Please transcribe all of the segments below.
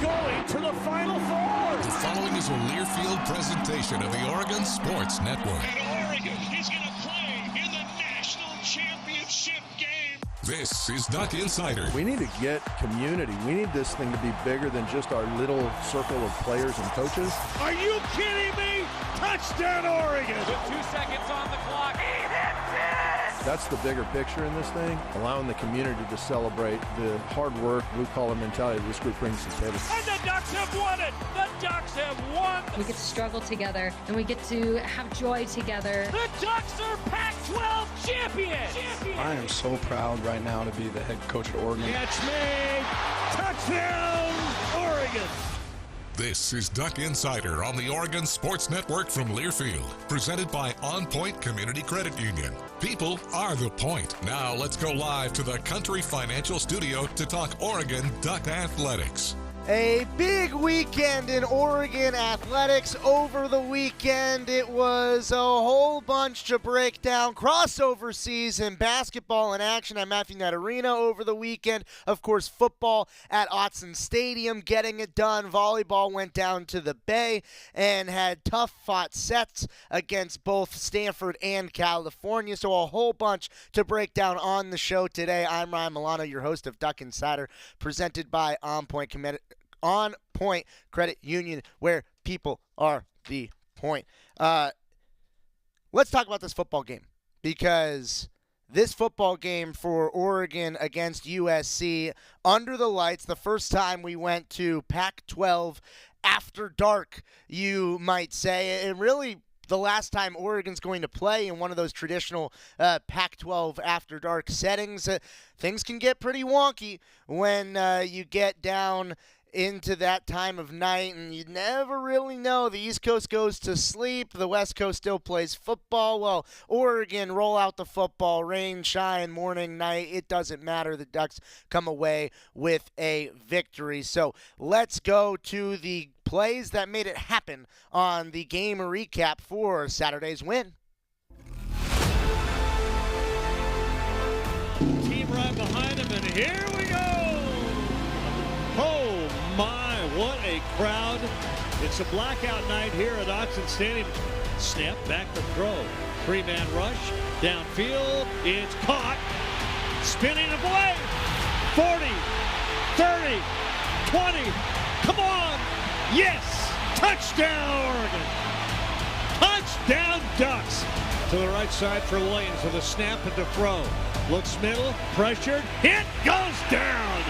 going to the Final Four. The following is a Learfield presentation of the Oregon Sports Network. And Oregon is going to play in the national championship game. This is Duck Insider. We need to get community. We need this thing to be bigger than just our little circle of players and coaches. Are you kidding me? Touchdown, Oregon. With 2 seconds on the clock. He hits it! That's the bigger picture in this thing, allowing the community to celebrate the hard work, blue-collar mentality this group brings to the table. And the Ducks have won it! The Ducks have won! We get to struggle together, and we get to have joy together. The Ducks are Pac-12 champions! I am so proud right now to be the head coach at Oregon. Catch made! Touchdown, Oregon! This is Duck Insider on the Oregon Sports Network from Learfield, presented by OnPoint Community Credit Union. People are the point. Now let's go live to the Country Financial Studio to talk Oregon Duck Athletics. A big weekend in Oregon athletics over the weekend. It was a whole bunch to break down. Crossover season, basketball in action at Matthew Knight Arena over the weekend. Of course, football at Autzen Stadium getting it done. Volleyball went down to the Bay and had tough-fought sets against both Stanford and California. So a whole bunch to break down on the show today. I'm Ryan Milano, your host of Duck Insider, presented by OnPoint Credit Union, where people are the point. Let's talk about this football game, because this football game for Oregon against USC, under the lights, the first time we went to Pac-12 after dark, you might say, and really the last time Oregon's going to play in one of those traditional Pac-12 after dark settings. Things can get pretty wonky when you get down into that time of night, and you never really know. The East Coast goes to sleep. The West Coast still plays football. Well, Oregon roll out the football, rain, shine, morning, night. It doesn't matter. The Ducks come away with a victory. So let's go to the plays that made it happen on the game recap for Saturday's win. Team right behind him, and here we go! Oh my, what a crowd. It's a blackout night here at Autzen Stadium. Snap, back to throw. Three-man rush, downfield, it's caught. Spinning away. 40, 30, 20, come on! Yes! Touchdown, Oregon! Touchdown, Ducks! To the right side for Williams with a snap and to throw. Looks middle, pressured, hit, goes down!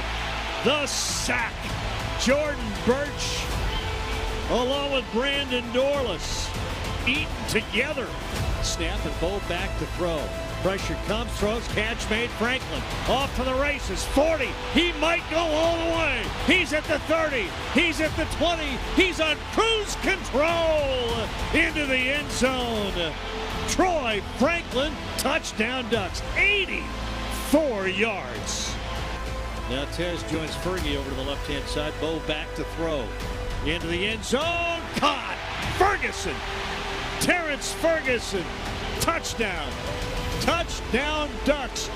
The sack. Jordan Birch, along with Brandon Dorless, eaten together. Snap and Bo back to throw. Pressure comes, throws, catch made. Franklin off to the races. 40. He might go all the way. He's at the 30. He's at the 20. He's on cruise control into the end zone. Troy Franklin, touchdown Ducks. 84 yards. Now Tez joins Fergie over to the left-hand side. Bo back to throw. Into the end zone. Caught. Ferguson. Terrence Ferguson. Touchdown. Touchdown Ducks.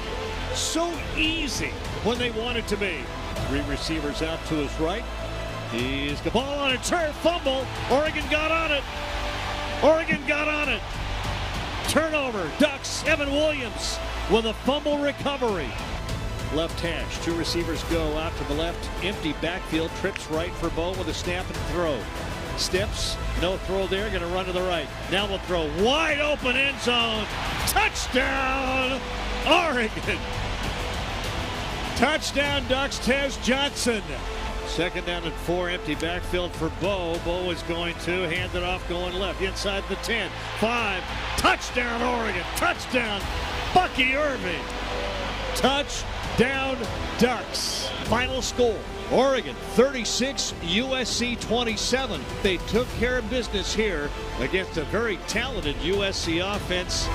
So easy when they want it to be. Three receivers out to his right. He's the ball on a turf fumble. Oregon got on it. Oregon got on it. Turnover. Ducks. Evan Williams with a fumble recovery. Left hash, two receivers go out to the left, empty backfield, trips right for Bo with a snap and throw. Steps, no throw there, gonna run to the right. Now we'll throw, wide open end zone. Touchdown, Oregon. Touchdown Ducks, Tez Johnson. Second down and 4, empty backfield for Bo. Bo is going to hand it off, going left, inside the 10, 5. Touchdown Oregon, touchdown Bucky Irving. Touchdown Ducks. Final score, Oregon 36, USC 27. They took care of business here against a very talented USC offense.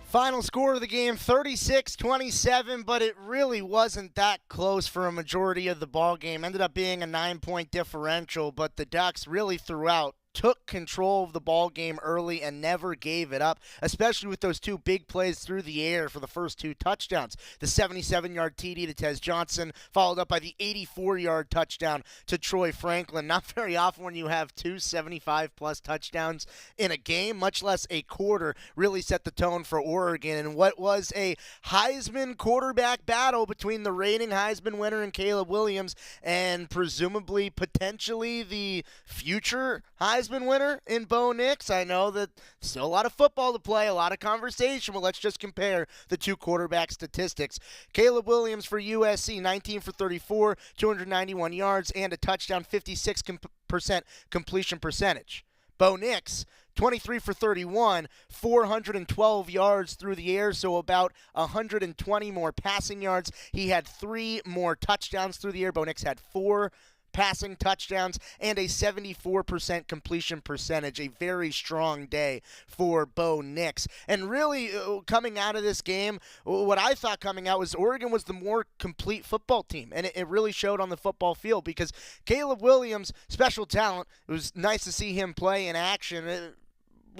Final score of the game, 36-27, but it really wasn't that close for a majority of the ball game. Ended up being a 9-point differential, but the Ducks really throughout took control of the ball game early and never gave it up, especially with those two big plays through the air for the first 2 touchdowns. The 77-yard TD to Tez Johnson, followed up by the 84-yard touchdown to Troy Franklin. Not very often when you have 2 75-plus touchdowns in a game, much less a quarter, really set the tone for Oregon. And what was a Heisman quarterback battle between the reigning Heisman winner and Caleb Williams and presumably, potentially, the future Heisman winner in Bo Nix. I know that still a lot of football to play, a lot of conversation, but let's just compare the 2 quarterback statistics. Caleb Williams for USC, 19 for 34, 291 yards, and a touchdown, 56% completion percentage. Bo Nix, 23 for 31, 412 yards through the air, so about 120 more passing yards. He had 3 more touchdowns through the air. Bo Nix had 4 passing touchdowns and a 74% completion percentage. A very strong day for Bo Nix. And really, coming out of this game, what I thought coming out was Oregon was the more complete football team, and it really showed on the football field because Caleb Williams, special talent, it was nice to see him play in action.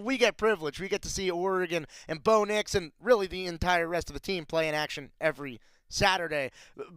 We get privilege. We get to see Oregon and Bo Nix and really the entire rest of the team play in action every Saturday.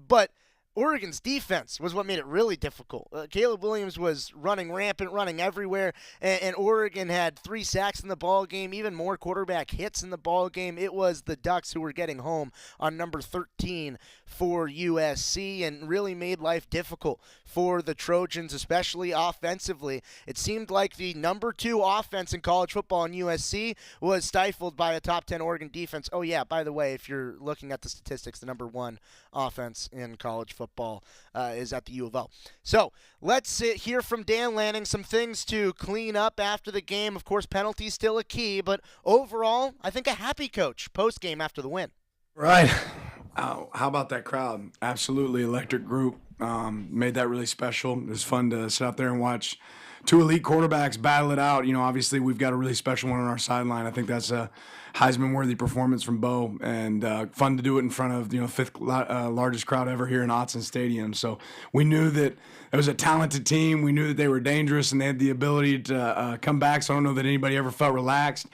But Oregon's defense was what made it really difficult. Caleb Williams was running rampant, running everywhere, and Oregon had 3 sacks in the ball game, even more quarterback hits in the ball game. It was the Ducks who were getting home on number 13 for USC and really made life difficult for the Trojans, especially offensively. It seemed like the number 2 offense in college football in USC was stifled by a top 10 Oregon defense. Oh, yeah, by the way, if you're looking at the statistics, the number 1 offense in college football is at the U of L. So let's hear from Dan Lanning, some things to clean up after the game. Of course, penalties still a key, but overall, I think a happy coach post-game after the win. Right. How about that crowd? Absolutely electric group. Made that really special. It was fun to sit out there and watch 2 elite quarterbacks battle it out. You know, obviously we've got a really special one on our sideline. I think that's a Heisman-worthy performance from Bo, and fun to do it in front of, 5th largest crowd ever here in Autzen Stadium. So we knew that it was a talented team. We knew that they were dangerous and they had the ability to come back. So I don't know that anybody ever felt relaxed.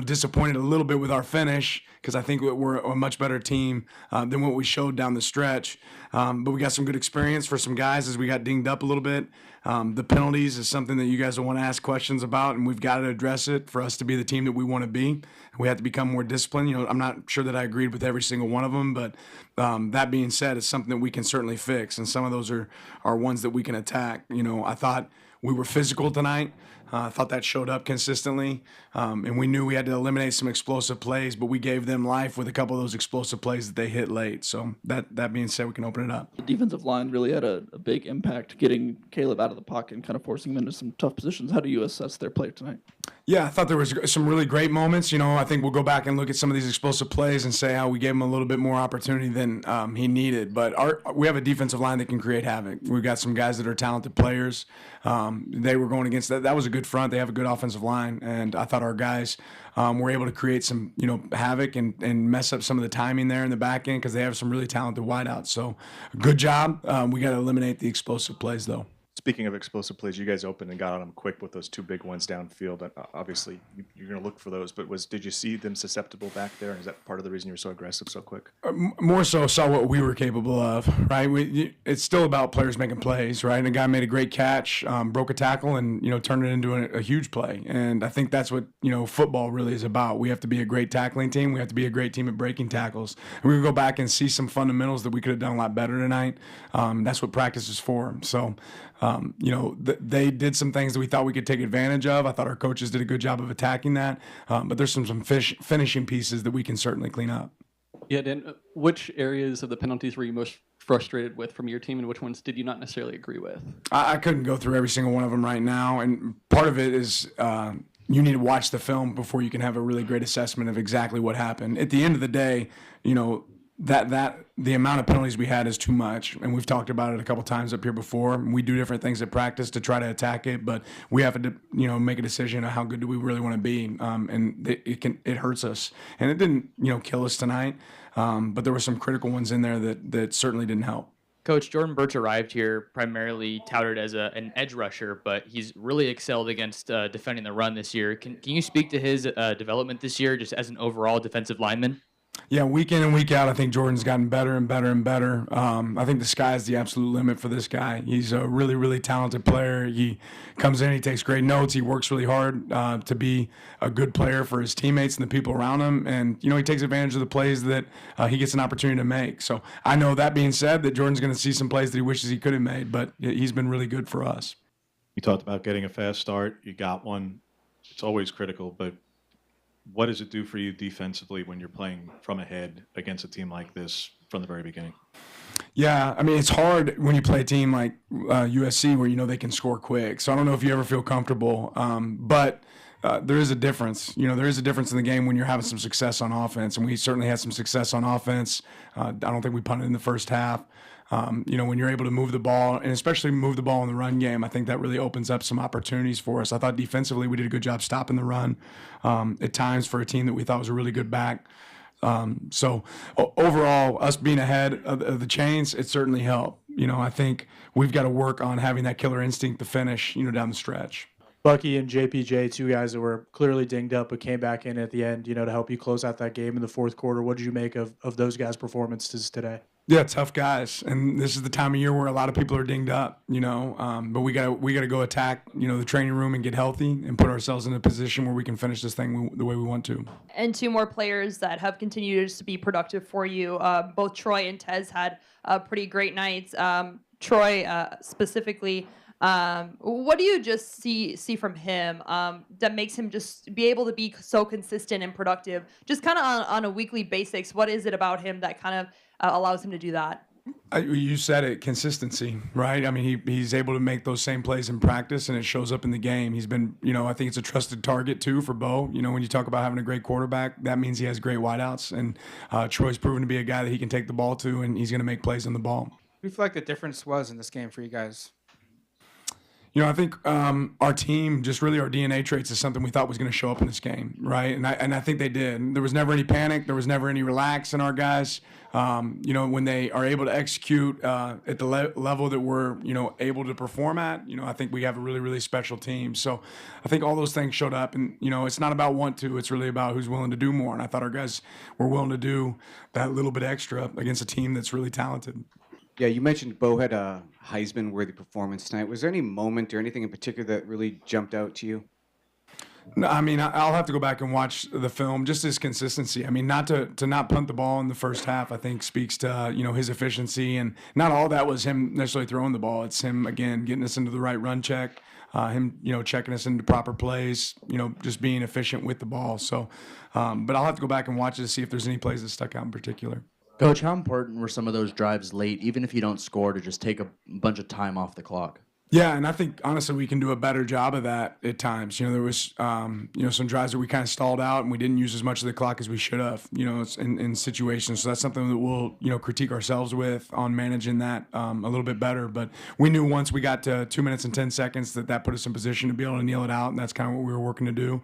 Disappointed a little bit with our finish because I think we're a much better team than what we showed down the stretch. But we got some good experience for some guys as we got dinged up a little bit. The penalties is something that you guys will want to ask questions about, and we've got to address it for us to be the team that we want to be. We have to become more disciplined. I'm not sure that I agreed with every single one of them, but that being said, it's something that we can certainly fix, and some of those are ones that we can attack. I thought we were physical tonight. I thought that showed up consistently, and we knew we had to eliminate some explosive plays, but we gave them life with a couple of those explosive plays that they hit late. So that being said, we can open it up. The defensive line really had a big impact getting Caleb out of the pocket and kind of forcing him into some tough positions. How do you assess their play tonight? Yeah, I thought there was some really great moments. I think we'll go back and look at some of these explosive plays and say how we gave him a little bit more opportunity than he needed. But we have a defensive line that can create havoc. We've got some guys that are talented players. They were going against that. That was a good front. They have a good offensive line, and I thought our guys were able to create some havoc and mess up some of the timing there in the back end because they have some really talented wideouts. So good job. We got to eliminate the explosive plays though. Speaking of explosive plays, you guys opened and got on them quick with those 2 big ones downfield. Obviously, you're going to look for those, but did you see them susceptible back there? And is that part of the reason you were so aggressive so quick? More so saw what we were capable of, right? It's still about players making plays, right? And a guy made a great catch, broke a tackle, and turned it into a huge play. And I think that's what football really is about. We have to be a great tackling team. We have to be a great team at breaking tackles. And we can go back and see some fundamentals that we could have done a lot better tonight. That's what practice is for. So. They did some things that we thought we could take advantage of. I thought our coaches did a good job of attacking that. But there's some finishing pieces that we can certainly clean up. Yeah, Dan, which areas of the penalties were you most frustrated with from your team, and which ones did you not necessarily agree with? I couldn't go through every single one of them right now. And part of it is you need to watch the film before you can have a really great assessment of exactly what happened. At the end of the day, that the amount of penalties we had is too much, and we've talked about it a couple times up here before. We do different things at practice to try to attack it, but we have to make a decision of how good do we really want to be, and it hurts us, and it didn't kill us tonight, but there were some critical ones in there that certainly didn't help. Coach, Jordan Birch arrived here primarily touted as an edge rusher, but he's really excelled against defending the run this year. Can you speak to his development this year just as an overall defensive lineman? Yeah, week in and week out, I think Jordan's gotten better and better and better. I think the sky's the absolute limit for this guy. He's a really, really talented player. He comes in, he takes great notes. He works really hard to be a good player for his teammates and the people around him. And, he takes advantage of the plays that he gets an opportunity to make. So I know, that being said, that Jordan's going to see some plays that he wishes he could have made, but he's been really good for us. You talked about getting a fast start. You got one. It's always critical, but what does it do for you defensively when you're playing from ahead against a team like this from the very beginning? Yeah, I mean, it's hard when you play a team like USC where they can score quick. So I don't know if you ever feel comfortable, but there is a difference. There is a difference in the game when you're having some success on offense, and we certainly had some success on offense. I don't think we punted in the first half. When you're able to move the ball, and especially move the ball in the run game, I think that really opens up some opportunities for us. I thought defensively we did a good job stopping the run at times for a team that we thought was a really good back. So overall, us being ahead of the chains, it certainly helped. I think we've got to work on having that killer instinct to finish, down the stretch. Bucky and JPJ, two guys that were clearly dinged up but came back in at the end, to help you close out that game in the fourth quarter. What did you make of those guys' performances today? Yeah, tough guys, and this is the time of year where a lot of people are dinged up, but we gotta go attack, the training room and get healthy and put ourselves in a position where we can finish this thing the way we want to. And two more players that have continued to be productive for you. Both Troy and Tez had pretty great nights. Troy specifically. What do you just see from him that makes him just be able to be so consistent and productive, just kind of on a weekly basis? What is it about him that kind of allows him to do that? You said it, consistency, right? I mean, he's able to make those same plays in practice, and it shows up in the game. He's been, I think it's a trusted target, too, for Bo. When you talk about having a great quarterback, that means he has great wideouts, and Troy's proven to be a guy that he can take the ball to, and he's going to make plays on the ball. What do you feel like the difference was in this game for you guys? I think our team, just really our DNA traits, is something we thought was going to show up in this game, right? And I think they did. There was never any panic. There was never any relax in our guys. When they are able to execute at the level that we're, able to perform at, I think we have a really, really special team. So I think all those things showed up. And, it's not about want to. It's really about who's willing to do more. And I thought our guys were willing to do that little bit extra against a team that's really talented. Yeah, you mentioned Bo had a Heisman-worthy performance tonight. Was there any moment or anything in particular that really jumped out to you? No, I mean, I'll have to go back and watch the film. Just his consistency. I mean, not to not punt the ball in the first half, I think speaks to his efficiency, and not all that was him necessarily throwing the ball. It's him again getting us into the right run check, him checking us into proper plays, just being efficient with the ball. So, but I'll have to go back and watch it to see if there's any plays that stuck out in particular. Coach, how important were some of those drives late, even if you don't score, to just take a bunch of time off the clock? Yeah, and I think, honestly, we can do a better job of that at times. There was, some drives that we kind of stalled out and we didn't use as much of the clock as we should have, in situations. So that's something that we'll, critique ourselves with on managing that a little bit better. But we knew once we got to 2 minutes and 10 seconds that put us in position to be able to kneel it out, and that's kind of what we were working to do.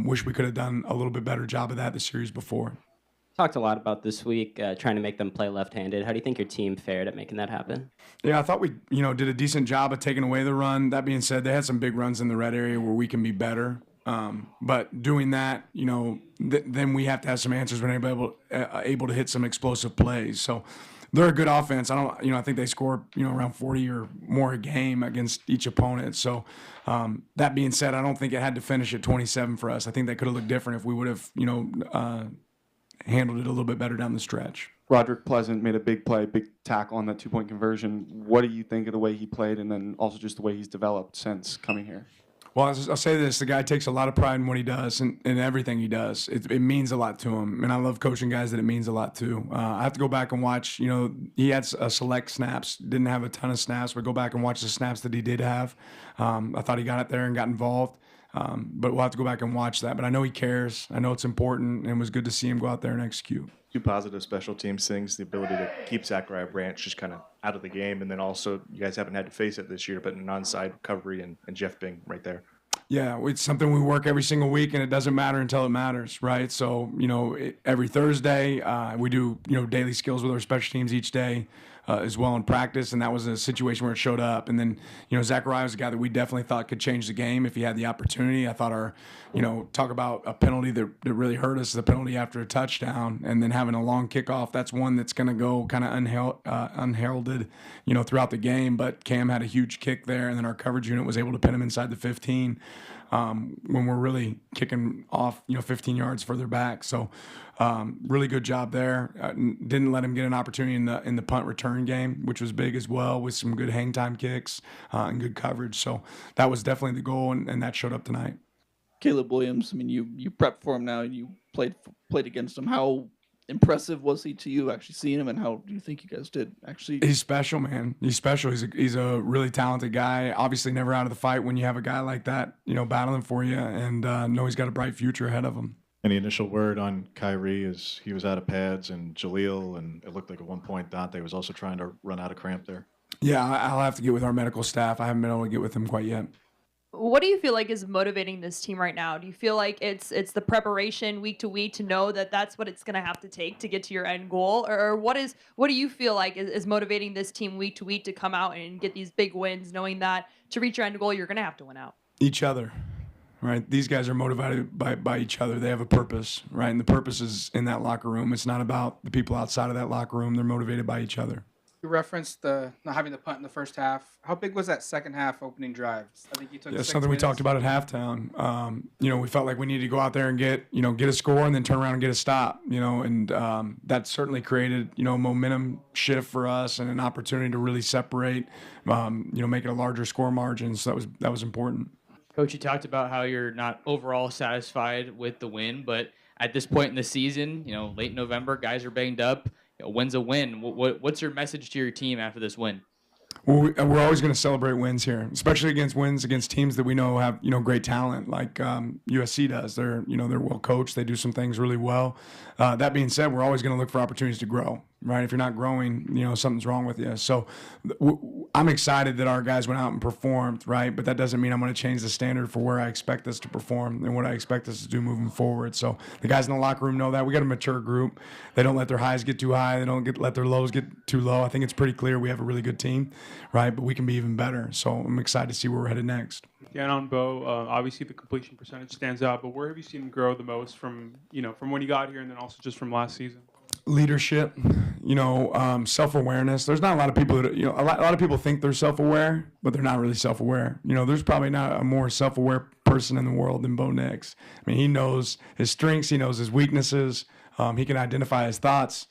Wish we could have done a little bit better job of that the series before. Talked a lot about this week, trying to make them play left-handed. How do you think your team fared at making that happen? Yeah, I thought we, did a decent job of taking away the run. That being said, they had some big runs in the red area where we can be better. But doing that, then we have to have some answers when anybody able to hit some explosive plays. So they're a good offense. I think they score, around 40 or more a game against each opponent. So that being said, I don't think it had to finish at 27 for us. I think that could have looked different if we would have, handled it a little bit better down the stretch. Roderick Pleasant made a big play, big tackle on that two-point conversion. What do you think of the way he played, and then also just the way he's developed since coming here? Well, I'll say this. The guy takes a lot of pride in what he does and everything he does. It means a lot to him, and I love coaching guys that it means a lot to. I have to go back and watch. He had select snaps, didn't have a ton of snaps, but go back and watch the snaps that he did have. I thought he got it there and got involved. But we'll have to go back and watch that. But I know he cares. I know it's important, and it was good to see him go out there and execute. Two positive special teams things, the ability to keep Zachariah Branch just kind of out of the game, and then also you guys haven't had to face it this year, but an onside recovery and Jeff Bing right there. Yeah, it's something we work every single week, and it doesn't matter until it matters, right? So, every Thursday we do, daily skills with our special teams each day. as well in practice, and that was a situation where it showed up. And then, Zachariah was a guy that we definitely thought could change the game if he had the opportunity. I thought talk about a penalty that really hurt us, the penalty after a touchdown, and then having a long kickoff. That's one that's going to go kind of unheralded, throughout the game. But Cam had a huge kick there, and then our coverage unit was able to pin him inside the 15 when we're really kicking off, 15 yards further back. So really good job there. Didn't let him get an opportunity in the punt return game, which was big as well, with some good hang time kicks and good coverage. So that was definitely the goal, and that showed up tonight. Caleb Williams, I mean, you prepped for him now. You played against him. How impressive was he to you, actually seeing him, and how do you think you guys did actually? He's special, man. He's special. He's a really talented guy. Obviously never out of the fight when you have a guy like that, battling for you, and know he's got a bright future ahead of him. Any initial word on Kyrie as he was out of pads, and Jaleel, and it looked like at one point Dante was also trying to run out of cramp there? Yeah, I'll have to get with our medical staff. I haven't been able to get with him quite yet. What do you feel like is motivating this team right now? Do you feel like it's the preparation week to week to know that that's what it's going to have to take to get to your end goal? Or what do you feel like is motivating this team week to week to come out and get these big wins, knowing that to reach your end goal, you're going to have to win out? Each other, right? These guys are motivated by each other. They have a purpose, right? And the purpose is in that locker room. It's not about the people outside of that locker room. They're motivated by each other. You referenced the not having the punt in the first half. How big was that second half opening drive? I think you took. Yeah, 6 something we minutes. talked about at halftime. We felt like we needed to go out there and get a score and then turn around and get a stop. And that certainly created a momentum shift for us and an opportunity to really separate. Make it a larger score margin. So that was important. Coach, you talked about how you're not overall satisfied with the win, but at this point in the season, late November, guys are banged up. A win's a win. What's your message to your team after this win? Well, we're always going to celebrate wins here, especially wins against teams that we know have great talent, like USC does. They're well coached. They do some things really well. That being said, we're always going to look for opportunities to grow. Right? If you're not growing, something's wrong with you. So I'm excited that our guys went out and performed, right? But that doesn't mean I'm going to change the standard for where I expect us to perform and what I expect us to do moving forward. So the guys in the locker room know that. We got a mature group. They don't let their highs get too high. They don't let their lows get too low. I think it's pretty clear we have a really good team, right? But we can be even better. So I'm excited to see where we're headed next. Yeah, and on Bo, obviously the completion percentage stands out, but where have you seen him grow the most from when he got here and then also just from last season? Leadership, self-awareness. There's not a lot of people that, a lot of people think they're self-aware, but they're not really self-aware. There's probably not a more self-aware person in the world than Bo Nix. I mean, he knows his strengths, he knows his weaknesses, he can identify his thoughts.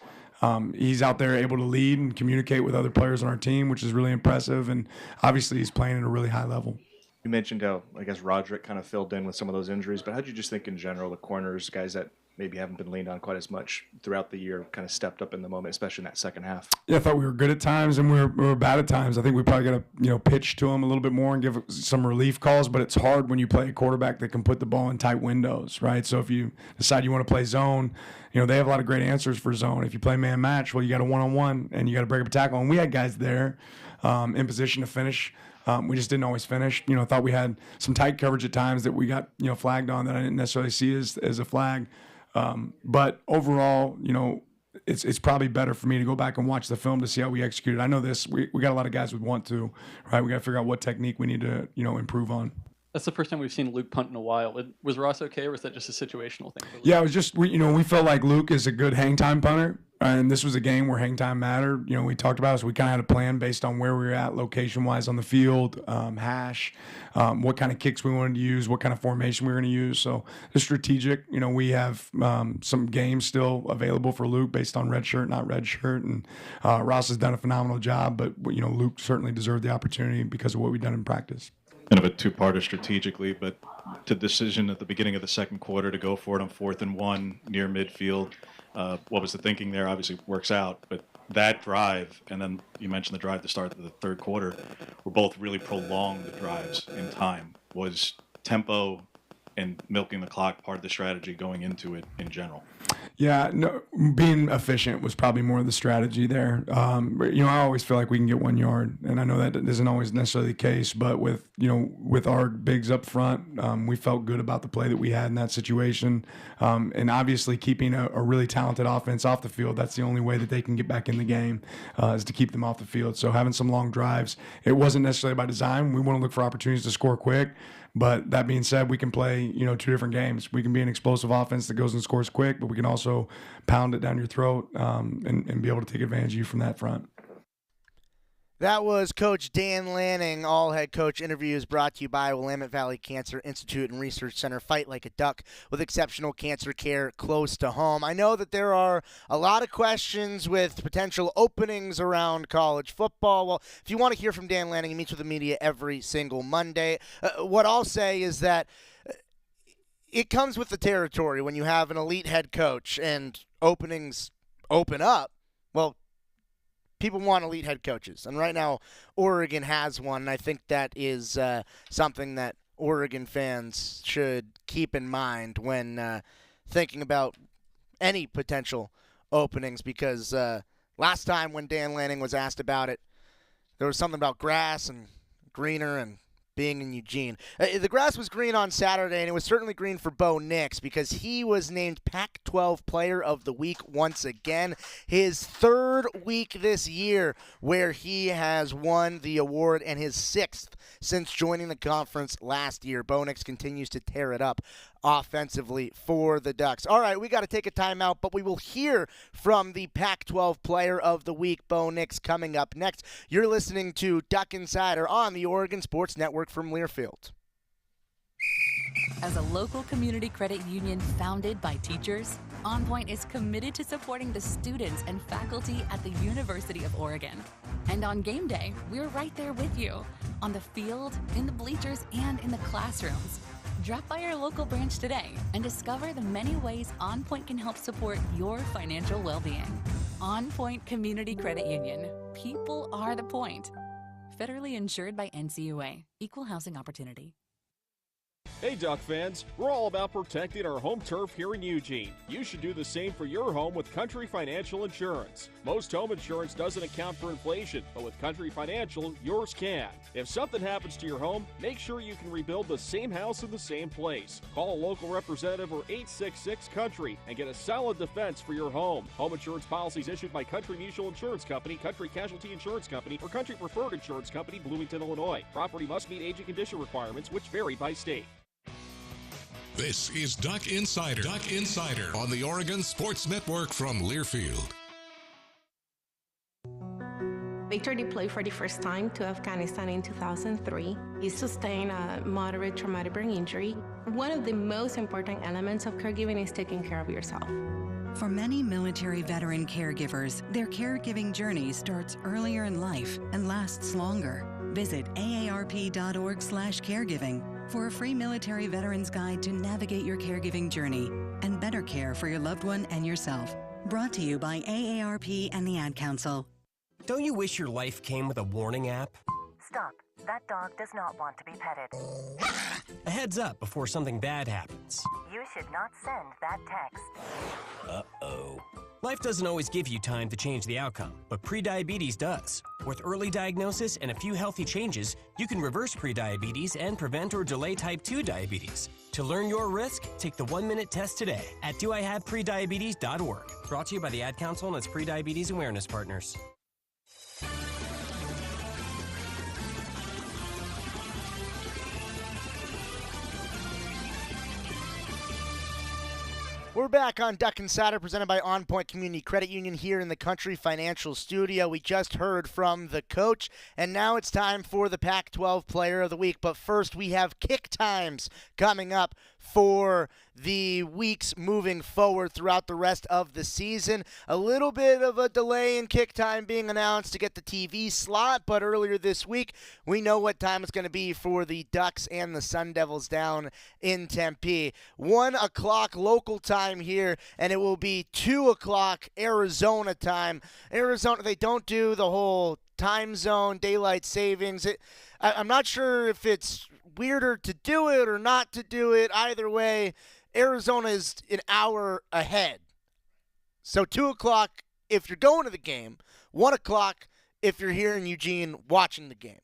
He's out there able to lead and communicate with other players on our team, which is really impressive, and obviously he's playing at a really high level. You mentioned how, I guess, Roderick kind of filled in with some of those injuries, but how did you just think in general the corners, guys that maybe haven't been leaned on quite as much throughout the year, kind of stepped up in the moment, especially in that second half? Yeah, I thought we were good at times and we were bad at times. I think we probably got to pitch to them a little bit more and give some relief calls, but it's hard when you play a quarterback that can put the ball in tight windows, right? So if you decide you want to play zone, they have a lot of great answers for zone. If you play man match, well, you got a one-on-one and you got to break up a tackle. And we had guys there in position to finish. We just didn't always finish. Thought we had some tight coverage at times that we got flagged on that I didn't necessarily see as a flag. But overall, it's probably better for me to go back and watch the film to see how we executed. I know this. We got a lot of guys who want to, right? We got to figure out what technique we need to improve on. That's the first time we've seen Luke punt in a while. Was Ross okay, or was that just a situational thing? Yeah, it was just we felt like Luke is a good hang time punter, and this was a game where hang time mattered. We talked about it, so we kind of had a plan based on where we were at location-wise on the field, hash, what kind of kicks we wanted to use, what kind of formation we were going to use. So it's strategic. We have some games still available for Luke based on red shirt, not red shirt, and Ross has done a phenomenal job. But Luke certainly deserved the opportunity because of what we've done in practice. Kind of a two-parter strategically, but the decision at the beginning of the second quarter to go for it on 4th and 1 near midfield, what was the thinking there? Obviously works out, but that drive, and then you mentioned the drive to start the third quarter, were both really prolonged drives in time. Was tempo and milking the clock part of the strategy going into it in general? Yeah, no, being efficient was probably more of the strategy there. I always feel like we can get 1 yard, and I know that isn't always necessarily the case, but with our bigs up front, we felt good about the play that we had in that situation. And obviously keeping a really talented offense off the field, that's the only way that they can get back in the game, is to keep them off the field. So having some long drives, it wasn't necessarily by design. We want to look for opportunities to score quick. But that being said, we can play, two different games. We can be an explosive offense that goes and scores quick, but we can also pound it down your throat and be able to take advantage of you from that front. That was Coach Dan Lanning. All head coach interviews brought to you by Willamette Valley Cancer Institute and Research Center. Fight like a duck with exceptional cancer care close to home. I know that there are a lot of questions with potential openings around college football. Well, if you want to hear from Dan Lanning, he meets with the media every single Monday. What I'll say is that it comes with the territory when you have an elite head coach and openings open up. Well, people want elite head coaches, and right now Oregon has one, and I think that is something that Oregon fans should keep in mind when thinking about any potential openings, because last time when Dan Lanning was asked about it, there was something about grass and greener and being in Eugene. The grass was green on Saturday, and it was certainly green for Bo Nix because he was named Pac-12 Player of the Week once again. His third week this year where he has won the award, and his sixth since joining the conference last year. Bo Nix continues to tear it up offensively for the Ducks. All right, we got to take a timeout, but we will hear from the Pac-12 Player of the Week, Bo Nix, coming up next. You're listening to Duck Insider on the Oregon Sports Network from Learfield. As a local community credit union founded by teachers, OnPoint is committed to supporting the students and faculty at the University of Oregon. And on game day, we're right there with you, on the field, in the bleachers, and in the classrooms. Drop by our local branch today and discover the many ways OnPoint can help support your financial well-being. OnPoint Community Credit Union. People are the point. Federally insured by NCUA. Equal housing opportunity. Hey Duck fans, we're all about protecting our home turf here in Eugene. You should do the same for your home with Country Financial Insurance. Most home insurance doesn't account for inflation, but with Country Financial, yours can. If something happens to your home, make sure you can rebuild the same house in the same place. Call a local representative or 866-COUNTRY and get a solid defense for your home. Home insurance policies issued by Country Mutual Insurance Company, Country Casualty Insurance Company, or Country Preferred Insurance Company, Bloomington, Illinois. Property must meet age and condition requirements, which vary by state. This is Duck Insider. Duck Insider on the Oregon Sports Network from Learfield. Victor deployed for the first time to Afghanistan in 2003. He sustained a moderate traumatic brain injury. One of the most important elements of caregiving is taking care of yourself. For many military veteran caregivers, their caregiving journey starts earlier in life and lasts longer. Visit aarp.org/caregiving for a free military veterans guide to navigate your caregiving journey and better care for your loved one and yourself. Brought to you by AARP and the Ad Council. Don't you wish your life came with a warning app? Stop. That dog does not want to be petted. A heads up before something bad happens. You should not send that text. Uh-oh. Life doesn't always give you time to change the outcome, but prediabetes does. With early diagnosis and a few healthy changes, you can reverse prediabetes and prevent or delay type 2 diabetes. To learn your risk, take the 1-minute test today at doihaveprediabetes.org. Brought to you by the Ad Council and its prediabetes awareness partners. We're back on Duck Insider, presented by OnPoint Community Credit Union here in the Country Financial Studio. We just heard from the coach, and now it's time for the Pac-12 Player of the Week. But first, we have kick times coming up for the weeks moving forward throughout the rest of the season. A little bit of a delay in kick time being announced to get the TV slot, but earlier this week, we know what time it's going to be for the Ducks and the Sun Devils down in Tempe. 1 o'clock local time here, and it will be 2 o'clock Arizona time. Arizona, they don't do the whole time zone, daylight savings. I'm not sure if it's weirder to do it or not to do it. Either way, Arizona is an hour ahead So 2 o'clock if you're going to the game, 1 o'clock if you're here in Eugene watching the game.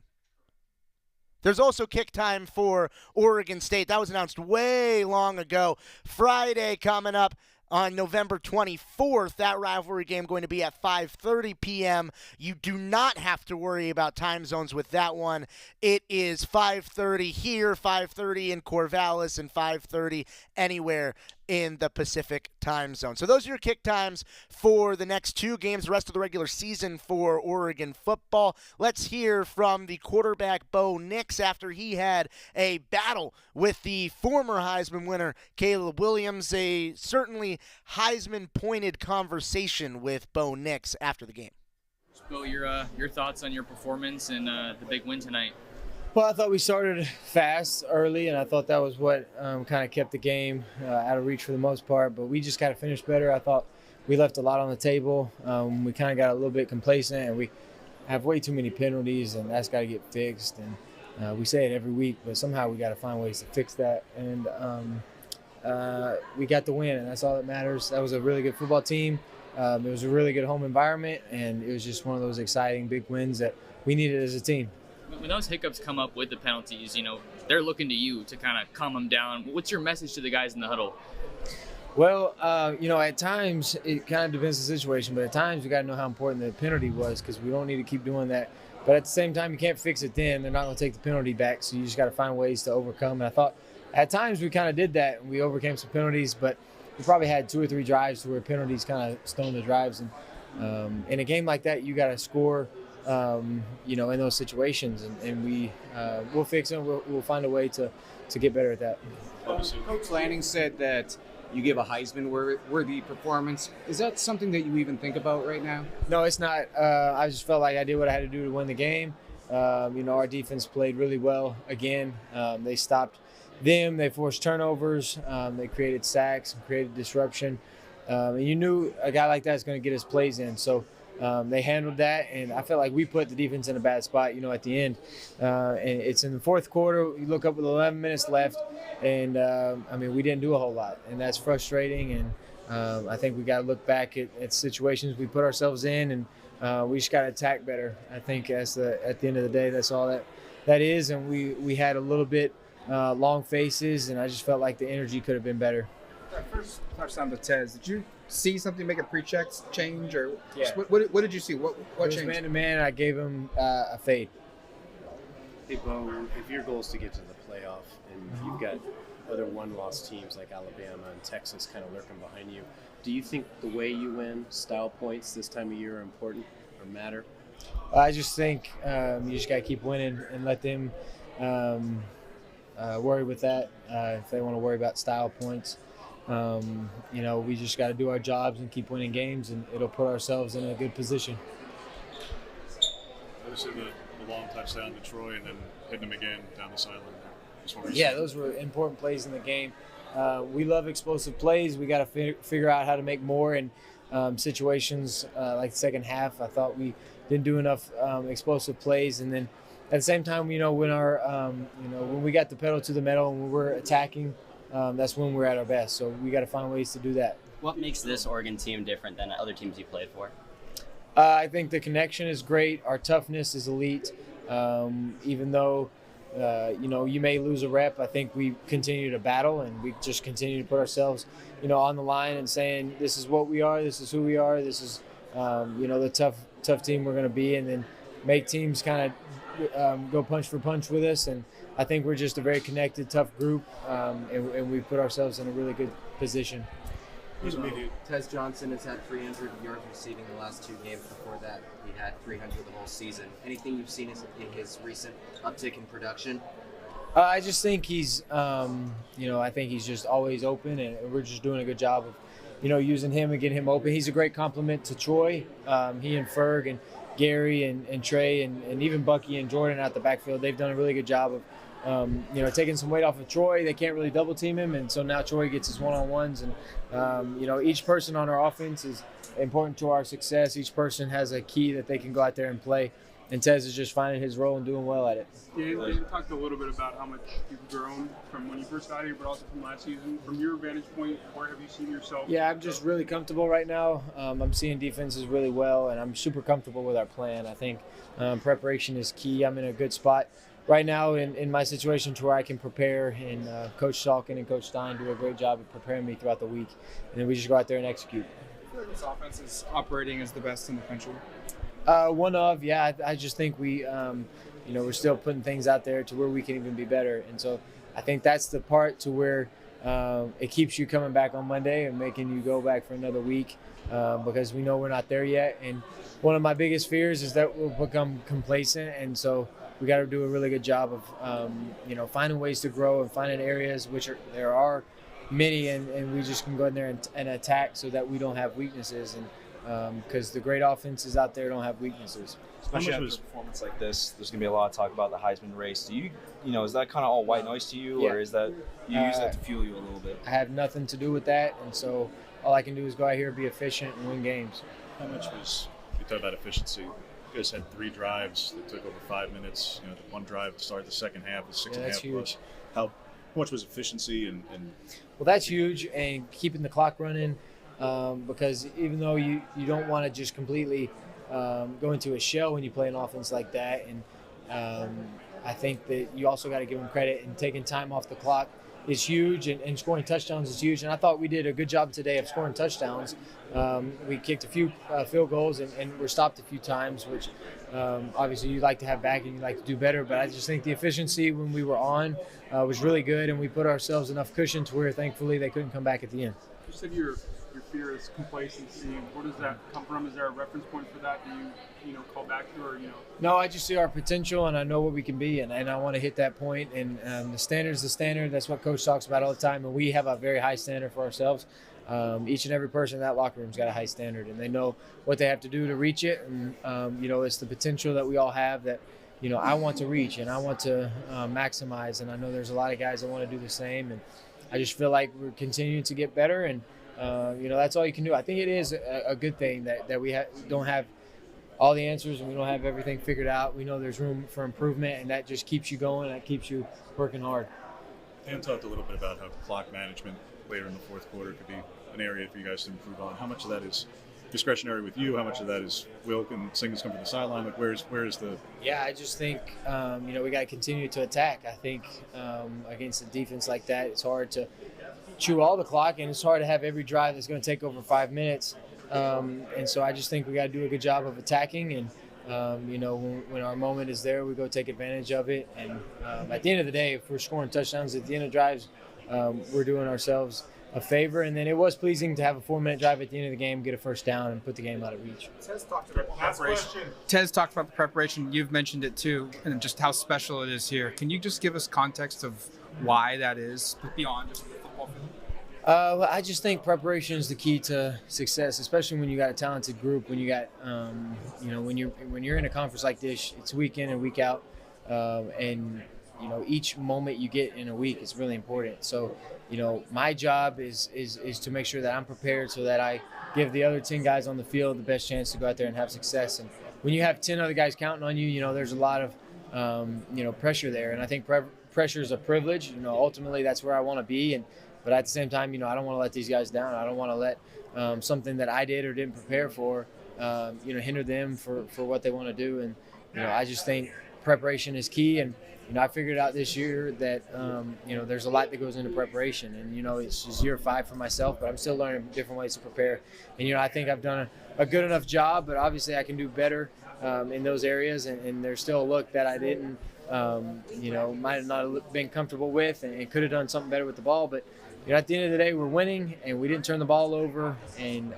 There's also kick time for Oregon State. That was announced way long ago. Friday coming up on November 24th. That rivalry game going to be at 5:30 p.m. You do not have to worry about time zones with that one. It is 5:30 here, 5:30 in Corvallis, and 5:30 anywhere in the Pacific time zone. So those are your kick times for the next 2 games, the rest of the regular season for Oregon football. Let's hear from the quarterback, Bo Nix, after he had a battle with the former Heisman winner, Caleb Williams. A certainly Heisman-pointed conversation with Bo Nix after the game. Bo, your thoughts on your performance and the big win tonight? Well, I thought we started fast early, and I thought that was what kind of kept the game out of reach for the most part. But we just got to finish better. I thought we left a lot on the table. We kind of got a little bit complacent, and we have way too many penalties, and that's got to get fixed. And we say it every week, but somehow we got to find ways to fix that. And we got the win, and that's all that matters. That was a really good football team. It was a really good home environment, and it was just one of those exciting big wins that we needed as a team. When those hiccups come up with the penalties, they're looking to you to kind of calm them down. What's your message to the guys in the huddle? Well, at times it kind of depends on the situation, but at times we got to know how important the penalty was because we don't need to keep doing that. But at the same time, you can't fix it then. They're not going to take the penalty back, so you just got to find ways to overcome. And I thought at times we kind of did that, and we overcame some penalties, but we probably had 2 or 3 drives where penalties kind of stoned the drives. And in a game like that, you got to score. In those situations, and we'll fix it. We'll find a way to get better at that. Coach Lanning said that you give a Heisman-worthy performance. Is that something that you even think about right now? No, it's not. I just felt like I did what I had to do to win the game. Our defense played really well again. They stopped them. They forced turnovers. They created sacks and created disruption. And you knew a guy like that is going to get his plays in. So. They handled that, and I felt like we put the defense in a bad spot, at the end. And it's in the fourth quarter. You look up with 11 minutes left, and, we didn't do a whole lot, and that's frustrating. And I think we got to look back at situations we put ourselves in, and we just got to attack better. I think at the end of the day, that's all that is. And we had a little bit long faces, and I just felt like the energy could have been better. That first touchdown to Tez, did you see something make a pre-check change, or yeah. What did you see? What changed? Man-to-man, I gave him a fade. Hey, Bo, if your goal is to get to the playoff and you've got other one-loss teams like Alabama and Texas kind of lurking behind you, do you think the way you win, style points this time of year are important or matter? I just think you just got to keep winning and let them worry with that if they want to worry about style points. We just got to do our jobs and keep winning games, and it'll put ourselves in a good position. Obviously, the long touchdown to Troy and then hitting him again down the sideline. Yeah, those were important plays in the game. We love explosive plays. We got to figure out how to make more in situations like the second half. I thought we didn't do enough explosive plays, and then at the same time, when when we got the pedal to the metal and when we're attacking. That's when we're at our best. So we got to find ways to do that. What makes this Oregon team different than other teams you played for? I think the connection is great. Our toughness is elite. Even though, you may lose a rep, I think we continue to battle and we just continue to put ourselves, on the line and saying, this is what we are, this is who we are, this is, the tough team we're going to be, and then make teams kind of go punch for punch with us. And I think we're just a very connected, tough group, and we put ourselves in a really good position. Tez Johnson has had 300 yards receiving the last 2 games. Before that, he had 300 the whole season. Anything you've seen in his recent uptick in production? I just think he's, I think he's just always open, and we're just doing a good job of, using him and getting him open. He's a great compliment to Troy. He and Ferg and Gary and Trey and even Bucky and Jordan out the backfield, they've done a really good job of taking some weight off of Troy. They can't really double team him, and so now Troy gets his one-on-ones. And each person on our offense is important to our success. Each person has a key that they can go out there and play. and Tez is just finding his role and doing well at it. You talked a little bit about how much you've grown from when you first got here, but also from last season. From your vantage point, where have you seen yourself? Yeah, I'm just really comfortable right now. I'm seeing defenses really well, and I'm super comfortable with our plan. I think preparation is key. I'm in a good spot right now in my situation to where I can prepare, and Coach Salkin and Coach Stein do a great job of preparing me throughout the week, and then we just go out there and execute. I feel like this offense is operating as the best in the country. I just think we, we're still putting things out there to where we can even be better. And so I think that's the part to where it keeps you coming back on Monday and making you go back for another week because we know we're not there yet. And one of my biggest fears is that we'll become complacent. And so we got to do a really good job of, finding ways to grow and finding areas there are many, and we just can go in there and attack so that we don't have weaknesses. And because the great offenses out there don't have weaknesses. Especially after a performance like this, there's going to be a lot of talk about the Heisman race. Do you is that kind of all white noise to you, or is that you use that to fuel you a little bit? I have nothing to do with that, and so all I can do is go out here, be efficient, and win games. How much was, you talk about efficiency, you guys had 3 drives that took over 5 minutes. The one drive to start the second half was 6.5 that's huge. How much was efficiency and Well, that's huge, and keeping the clock running. Because even though you don't want to just completely go into a shell when you play an offense like that, and I think that you also got to give them credit, and taking time off the clock is huge, and scoring touchdowns is huge. And I thought we did a good job today of scoring touchdowns. We kicked a few field goals and were stopped a few times, which obviously you like to have back and you like to do better. But I just think the efficiency when we were on was really good, and we put ourselves enough cushion to where thankfully they couldn't come back at the end. You said your fear is complacency. Where does that come from? Is there a reference point for that? Do you call back to, or No, I just see our potential, and I know what we can be, and I want to hit that point. And the standard's the standard. That's what Coach talks about all the time, and we have a very high standard for ourselves. Each and every person in that locker room's got a high standard, and they know what they have to do to reach it. And it's the potential that we all have that I want to reach, and I want to maximize. And I know there's a lot of guys that want to do the same, and I just feel like we're continuing to get better, and that's all you can do. I think it is a good thing that we don't have all the answers and we don't have everything figured out. We know there's room for improvement, and that just keeps you going. That keeps you working hard. Dan talked a little bit about how clock management later in the fourth quarter could be an area for you guys to improve on. How much of that is discretionary with you? How much of that is Will and signals come from the sideline? Like where's the? Yeah, I just think we got to continue to attack. I think against a defense like that, it's hard to chew all the clock, and it's hard to have every drive that's going to take over 5 minutes. And so I just think we got to do a good job of attacking, and when our moment is there, we go take advantage of it. And at the end of the day, if we're scoring touchdowns at the end of drives, we're doing ourselves a favor. And then it was pleasing to have a 4-minute drive at the end of the game, get a first down, and put the game out of reach. Tez talked about the preparation. Tez talked about the preparation. You've mentioned it too, and just how special it is here. Can you just give us context of why that is beyond just the football field? I just think preparation is the key to success, especially when you got a talented group. When you got, when you're in a conference like this, it's week in and week out, and each moment you get in a week is really important. So, my job is to make sure that I'm prepared so that I give the other 10 guys on the field the best chance to go out there and have success. And when you have 10 other guys counting on you, there's a lot of pressure there, and I think pressure is a privilege. Ultimately that's where I want to be, but at the same time, I don't want to let these guys down. I don't want to let something that I did or didn't prepare for, hinder them for what they want to do. And, I just think preparation is key. And, I figured out this year that, there's a lot that goes into preparation. And, it's just year 5 for myself, but I'm still learning different ways to prepare. And, I think I've done a good enough job, but obviously I can do better in those areas. And there's still a look that I didn't, might have not been comfortable with and could have done something better with the ball. But, at the end of the day, we're winning, and we didn't turn the ball over, and,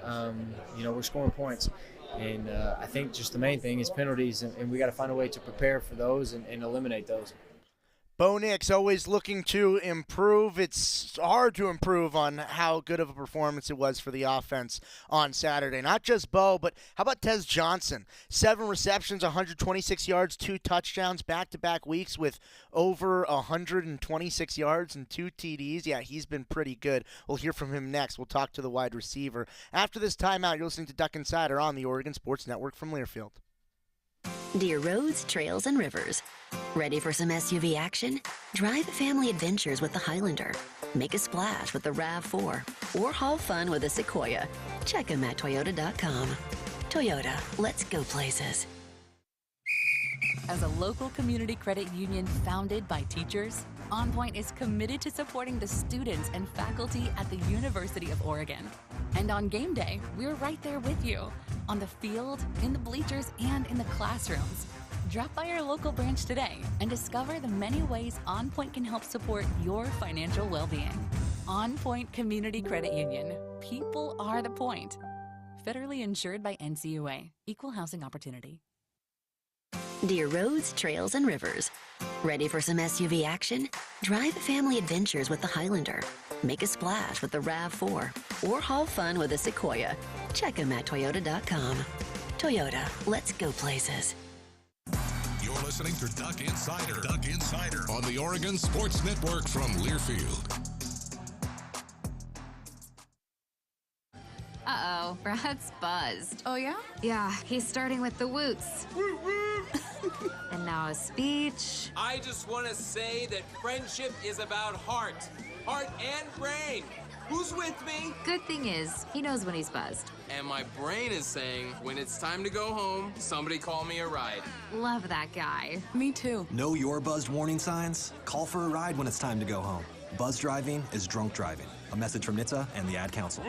we're scoring points. And I think just the main thing is penalties, and we got to find a way to prepare for those and eliminate those. Bo Nix always looking to improve. It's hard to improve on how good of a performance it was for the offense on Saturday. Not just Bo, but how about Tez Johnson? 7 receptions, 126 yards, 2 touchdowns, back-to-back weeks with over 126 yards and 2 TDs. Yeah, he's been pretty good. We'll hear from him next. We'll talk to the wide receiver. After this timeout, you're listening to Duck Insider on the Oregon Sports Network from Learfield. Dear roads, trails, and rivers. Ready for some SUV action? Drive family adventures with the Highlander. Make a splash with the RAV4. Or haul fun with a Sequoia. Check them at Toyota.com. Toyota, let's go places. As a local community credit union founded by teachers, OnPoint is committed to supporting the students and faculty at the University of Oregon. And on game day, we're right there with you, on the field, in the bleachers, and in the classrooms. Drop by our local branch today and discover the many ways OnPoint can help support your financial well-being. OnPoint Community Credit Union. People are the point. Federally insured by NCUA. Equal housing opportunity. Dear roads, trails, and rivers. Ready for some SUV action? Drive family adventures with the Highlander. Make a splash with the RAV4. Or haul fun with a Sequoia. Check them at Toyota.com. Toyota, let's go places. You're listening to Duck Insider. Duck Insider on the Oregon Sports Network from Learfield. Uh-oh, Brad's buzzed. Oh, yeah? Yeah, he's starting with the woots. And now a speech. I just want to say that friendship is about heart and brain. Who's with me? Good thing is, he knows when he's buzzed. And my brain is saying, when it's time to go home, somebody call me a ride. Love that guy. Me too. Know your buzzed warning signs? Call for a ride when it's time to go home. Buzz driving is drunk driving. A message from NHTSA and the Ad Council.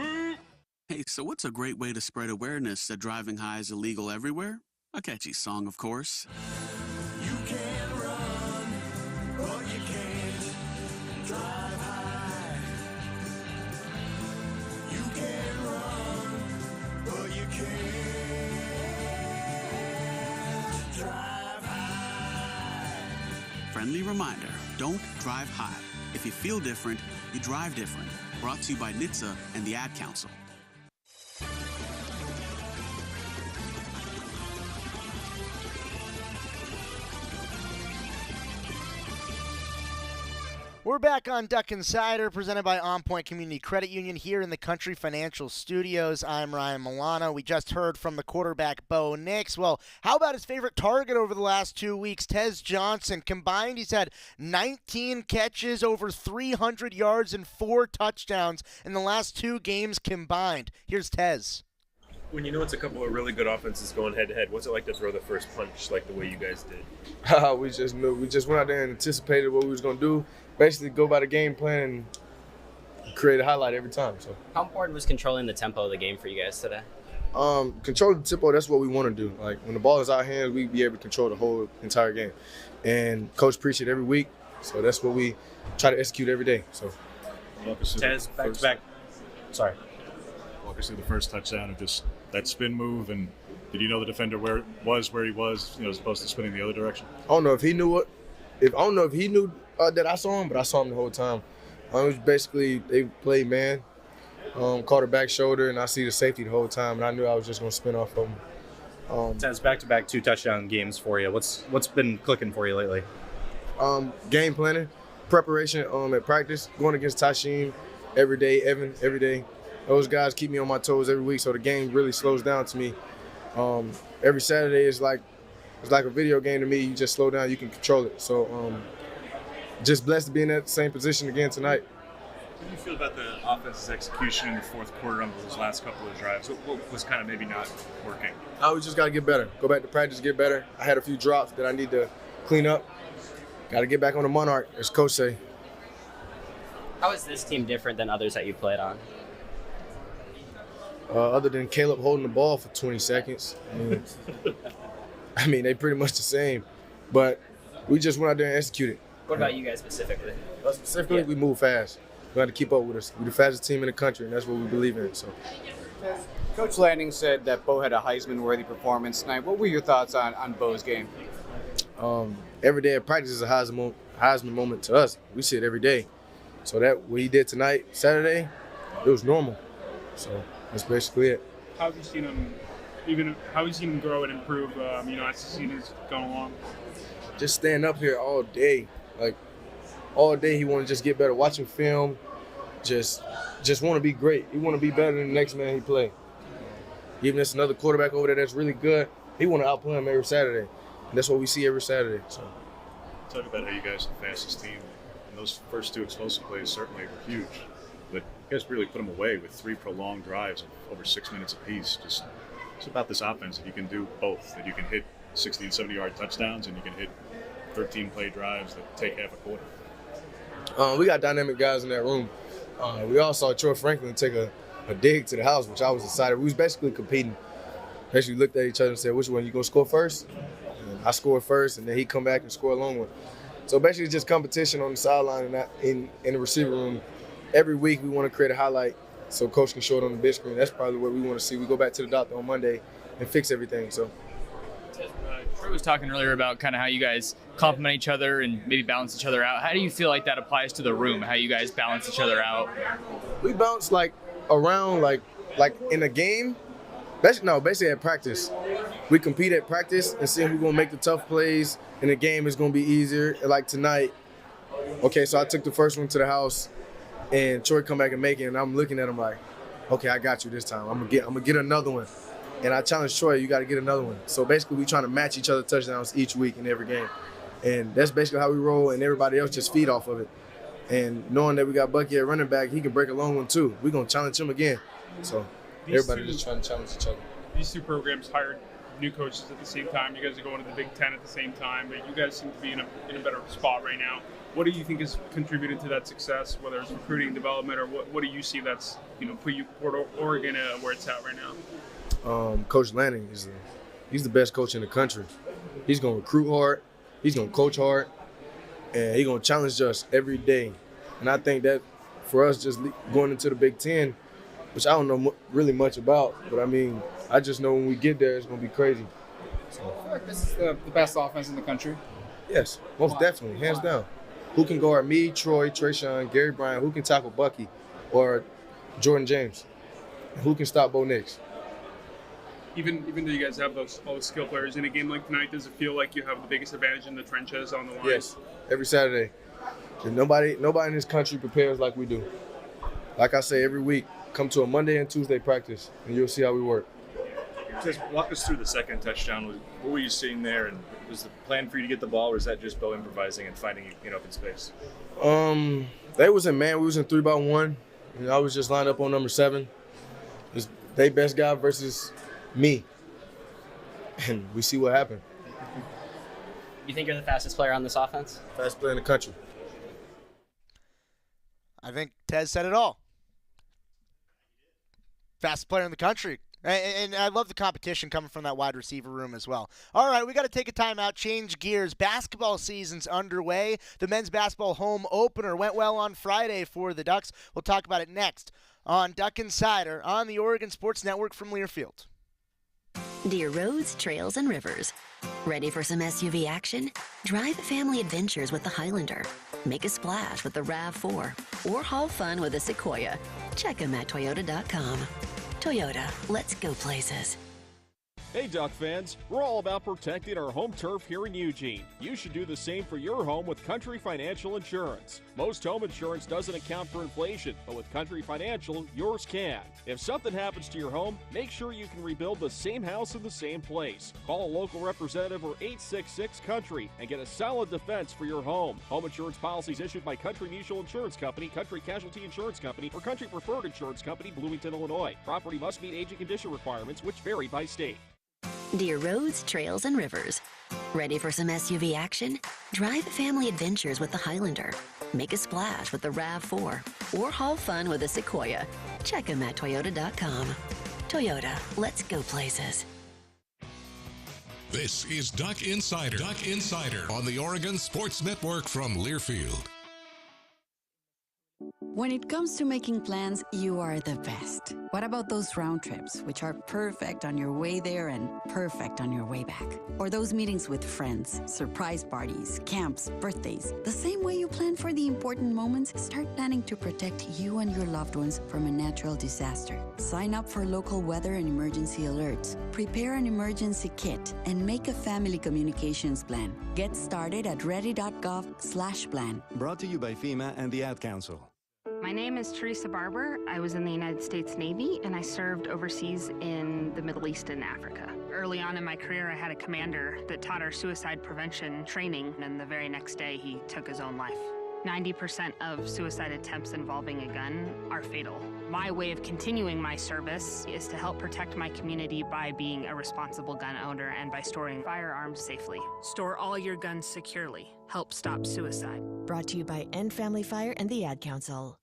Hey, so what's a great way to spread awareness that driving high is illegal everywhere? A catchy song, of course. You can run, but you can't drive high. You can run, but you can't drive high. Friendly reminder, don't drive high. If you feel different, you drive different. Brought to you by NHTSA and the Ad Council. We're back on Duck Insider, presented by OnPoint Community Credit Union here in the Country Financial Studios. I'm Ryan Milano. We just heard from the quarterback, Bo Nix. Well, how about his favorite target over the last 2 weeks, Tez Johnson? Combined, he's had 19 catches, over 300 yards, and 4 touchdowns in the last 2 games combined. Here's Tez. When you know it's a couple of really good offenses going head-to-head, what's it like to throw the first punch like the way you guys did? We just knew. We just went out there and anticipated what we was going to do. Basically go by the game plan and create a highlight every time. So how important was controlling the tempo of the game for you guys today? Control the tempo, that's what we want to do. Like when the ball is our hands, we be able to control the whole entire game. And coach preach it every week. So that's what we try to execute every day. So Tez, back. Sorry. Walk us through the first touchdown and just that spin move, and did you know the defender where he was, as opposed to spinning the other direction? I don't know if he knew it. I don't know if he knew that I saw him, but I saw him the whole time. It was basically, they played man, caught her back shoulder, and I see the safety the whole time, and I knew I was just going to spin off of him. Tez, back-to-back 2 touchdown games for you. What's been clicking for you lately? Game planning, preparation at practice, going against Tashim every day, Evan every day. Those guys keep me on my toes every week, so the game really slows down to me. Every Saturday is like a video game to me. You just slow down, you can control it. So just blessed to be in that same position again tonight. What do you feel about the offense's execution in the fourth quarter on those last couple of drives? What was kind of maybe not working? We just got to get better. Go back to practice, get better. I had a few drops that I need to clean up. Got to get back on the monarch, as Coach say. How is this team different than others that you played on? Other than Caleb holding the ball for 20 seconds. I mean, they pretty much the same. But we just went out there and executed. What about you guys specifically? We move fast. We got to keep up with us. We're the fastest team in the country, and that's what we believe in. So, Coach Lanning said that Bo had a Heisman-worthy performance tonight. What were your thoughts on Bo's game? Every day at practice is a Heisman moment to us. We see it every day. So that what he did tonight, Saturday, it was normal. So that's basically it. How have you seen him grow and improve? As the season's gone along. Just staying up here all day, all day. He want to just get better. Watching film, just want to be great. He want to be better than the next man he play. Even if it's another quarterback over there that's really good, he want to outplay him every Saturday. that's what we see every Saturday. So. Talk about how you guys are the fastest team, and those first 2 explosive plays certainly were huge. But you guys really put them away with 3 prolonged drives of over 6 minutes apiece. Just it's about this offense that you can do both, that you can hit 60 and 70-yard touchdowns, and you can hit 13-play drives that take half a quarter. We got dynamic guys in that room. We all saw Troy Franklin take a dig to the house, which I was excited. We was basically competing. Basically looked at each other and said, which one, you gonna score first? And I scored first, and then he come back and score a long one. So basically just competition on the sideline and in the receiver room. Every week we want to create a highlight so coach can show it on the big screen. That's probably what we want to see. We go back to the doctor on Monday and fix everything. So. Troy was talking earlier about kind of how you guys complement each other and maybe balance each other out. How do you feel like that applies to the room, how you guys balance each other out? We bounce around like in a game. Basically at practice. We compete at practice and see who's going to make the tough plays. In the game, it's going to be easier. Like tonight, okay, so I took the first one to the house, and Troy come back and make it, and I'm looking at him like, okay, I got you this time. I'm gonna get another one. And I challenge Troy, you got to get another one. So basically, we trying to match each other's touchdowns each week in every game. And that's basically how we roll, and everybody else just feed off of it. And knowing that we got Bucky at running back, he can break a long one too. We're going to challenge him again. So everybody just trying to challenge each other. These 2 programs hired new coaches at the same time. You guys are going to the Big Ten at the same time, but you guys seem to be in a better spot right now. What do you think has contributed to that success, whether it's recruiting, development, or what do you see that's put Oregon where it's at right now? Coach Lanning he's the best coach in the country. He's going to recruit hard, he's going to coach hard, and he's going to challenge us every day. And I think that for us just going into the Big Ten, which I don't know really much about, but I mean, I just know when we get there, it's going to be crazy. So. I feel like this is the best offense in the country. Yes, most definitely, hands down. Who can guard me, Troy, Trayshawn, Gary Bryant? Who can tackle Bucky or Jordan James? Who can stop Bo Nix? Even though you guys have all the skill players in a game like tonight, does it feel like you have the biggest advantage in the trenches on the line? Yes, every Saturday. And nobody in this country prepares like we do. Like I say, every week, come to a Monday and Tuesday practice, and you'll see how we work. Just walk us through the second touchdown. What were you seeing there, and was the plan for you to get the ball, or is that just Bo improvising and finding it in open space? They was in man. We was in 3-by-1, and I was just lined up on number 7. It's they best guy versus me, and we see what happened. You think you're the fastest player on this offense? Fastest player in the country. I think Tez said it all. Fastest player in the country. And I love the competition coming from that wide receiver room as well. All right, we got to take a timeout, change gears. Basketball season's underway. The men's basketball home opener went well on Friday for the Ducks. We'll talk about it next on Duck Insider on the Oregon Sports Network from Learfield. Dear roads, trails, and rivers. Ready for some SUV action? Drive family adventures with the Highlander. Make a splash with the RAV4. Or haul fun with a Sequoia. Check them at Toyota.com. Toyota, let's go places. Hey Duck fans, we're all about protecting our home turf here in Eugene. You should do the same for your home with Country Financial Insurance. Most home insurance doesn't account for inflation, but with Country Financial, yours can. If something happens to your home, make sure you can rebuild the same house in the same place. Call a local representative or 866-COUNTRY and get a solid defense for your home. Home insurance policies issued by Country Mutual Insurance Company, Country Casualty Insurance Company, or Country Preferred Insurance Company, Bloomington, Illinois. Property must meet age and condition requirements, which vary by state. Dear roads, trails, and rivers. Ready for some SUV action? Drive family adventures with the Highlander. Make a splash with the RAV4. Or haul fun with a Sequoia. Check them at Toyota.com. Toyota, let's go places. This is Duck Insider. Duck Insider on the Oregon Sports Network from Learfield. When it comes to making plans, you are the best. What about those round trips, which are perfect on your way there and perfect on your way back? Or those meetings with friends, surprise parties, camps, birthdays? The same way you plan for the important moments, start planning to protect you and your loved ones from a natural disaster. Sign up for local weather and emergency alerts. Prepare an emergency kit and make a family communications plan. Get started at ready.gov/plan. Brought to you by FEMA and the Ad Council. My name is Teresa Barber. I was in the United States Navy, and I served overseas in the Middle East and Africa. Early on in my career, I had a commander that taught our suicide prevention training, and the very next day, he took his own life. 90% of suicide attempts involving a gun are fatal. My way of continuing my service is to help protect my community by being a responsible gun owner and by storing firearms safely. Store all your guns securely. Help stop suicide. Brought to you by End Family Fire and the Ad Council.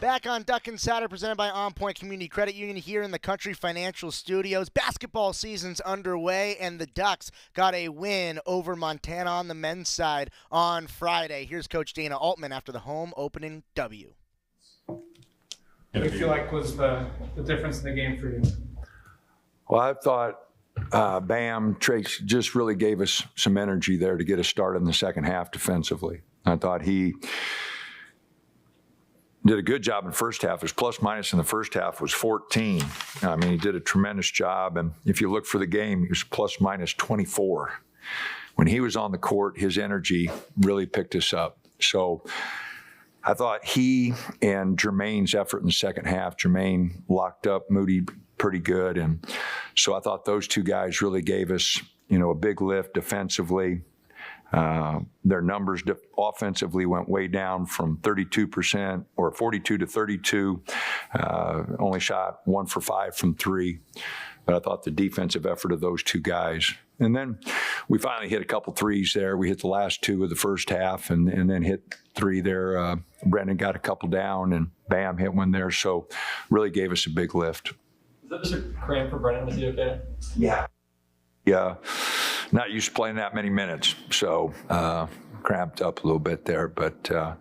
Back on Duck Insider, presented by OnPoint Community Credit Union here in the Country Financial Studios. Basketball season's underway, and the Ducks got a win over Montana on the men's side on Friday. Here's Coach Dana Altman after the home opening W. What do you feel like was the difference in the game for you? Well, I thought Bam, Trace just really gave us some energy there to get us started in the second half defensively. I thought he did a good job in the first half. His plus minus in the first half was 14. I mean, he did a tremendous job. And if you look for the game, he was plus minus 24. When he was on the court, his energy really picked us up. So I thought he and Jermaine's effort in the second half, Jermaine locked up Moody pretty good. And so I thought those two guys really gave us, a big lift defensively. Their numbers offensively went way down from 32% or 42 to 32. Only shot 1 for 5 from 3. But I thought the defensive effort of those two guys. And then we finally hit a couple threes there. We hit the last 2 of the first half and then hit 3 there. Brendan got a couple down and Bam hit one there. So really gave us a big lift. Is that just a cramp for Brendan? Was he okay? Yeah. Yeah. Not used to playing that many minutes, so cramped up a little bit there. But that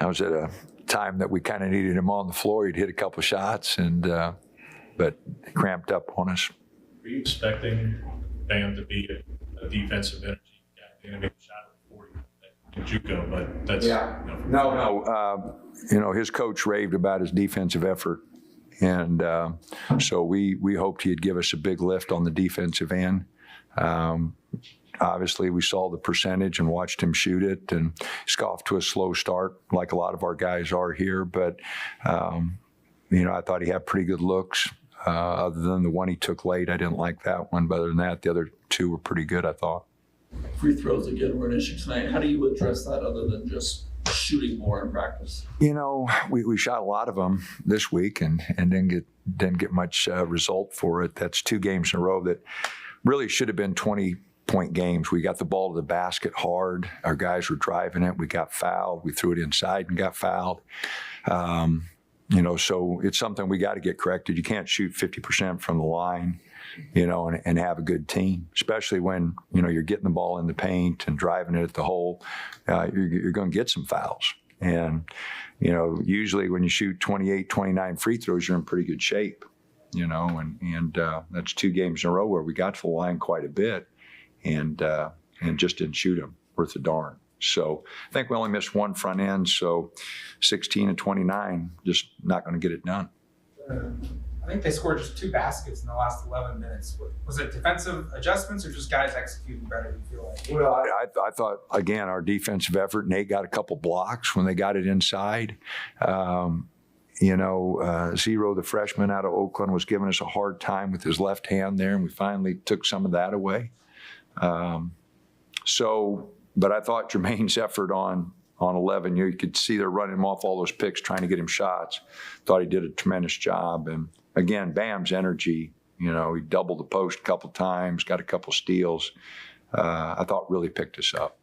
was at a time that we kind of needed him on the floor. He'd hit a couple shots, but cramped up on us. Were you expecting Bam to be a defensive energy guy? They're going to make a shot at 40 at JUCO, but that's No. His coach raved about his defensive effort, and so we hoped he'd give us a big lift on the defensive end. Obviously, we saw the percentage and watched him shoot it, and he's off to a slow start, like a lot of our guys are here. But I thought he had pretty good looks. Other than the one he took late, I didn't like that one. But other than that, the other 2 were pretty good, I thought. Free throws again were an issue tonight. How do you address that other than just shooting more in practice? We shot a lot of them this week and didn't get much result for it. That's 2 games in a row that really should have been 20-point games. We got the ball to the basket hard. Our guys were driving it. We got fouled. We threw it inside and got fouled. So it's something we got to get corrected. You can't shoot 50% from the line, and have a good team, especially when, you're getting the ball in the paint and driving it at the hole. You're going to get some fouls. And, usually when you shoot 28, 29 free throws, you're in pretty good shape. And that's 2 games in a row where we got to the line quite a bit and just didn't shoot them worth a darn. So I think we only missed 1 front end, so 16 and 29, just not going to get it done. I think they scored just 2 baskets in the last 11 minutes. Was it defensive adjustments or just guys executing better, you feel like? Well, I thought, again, our defensive effort, Nate got a couple blocks when they got it inside. Zero, the freshman out of Oakland, was giving us a hard time with his left hand there, and we finally took some of that away. But I thought Jermaine's effort on 11, you could see they're running him off all those picks, trying to get him shots. Thought he did a tremendous job. And again, Bam's energy, he doubled the post a couple times, got a couple steals. I thought really picked us up.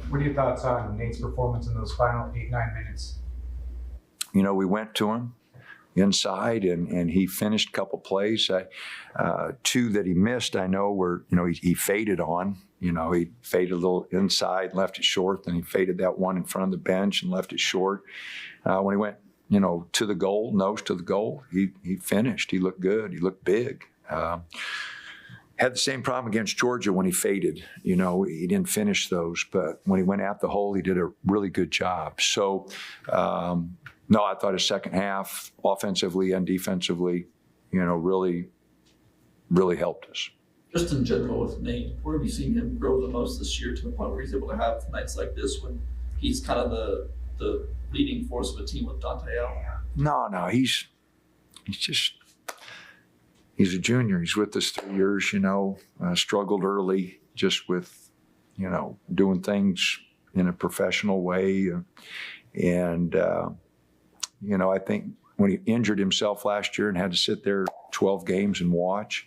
What are your thoughts on Nate's performance in those final 8-9 minutes? We went to him inside and he finished a couple plays. 2 that he missed, I know, were, he faded on. He faded a little inside, left it short. Then he faded that one in front of the bench and left it short. When he went, to the goal, nose to the goal, he finished. He looked good. He looked big. Had the same problem against Georgia when he faded. He didn't finish those. But when he went at the hole, he did a really good job. So, no, I thought his second half, offensively and defensively, really really helped us. Just in general with Nate, where have you seen him grow the most this year to the point where he's able to have nights like this when he's kind of the leading force of a team with Dante out? No, he's a junior. He's with us 3 years, struggled early just with, doing things in a professional way. And I think when he injured himself last year and had to sit there 12 games and watch,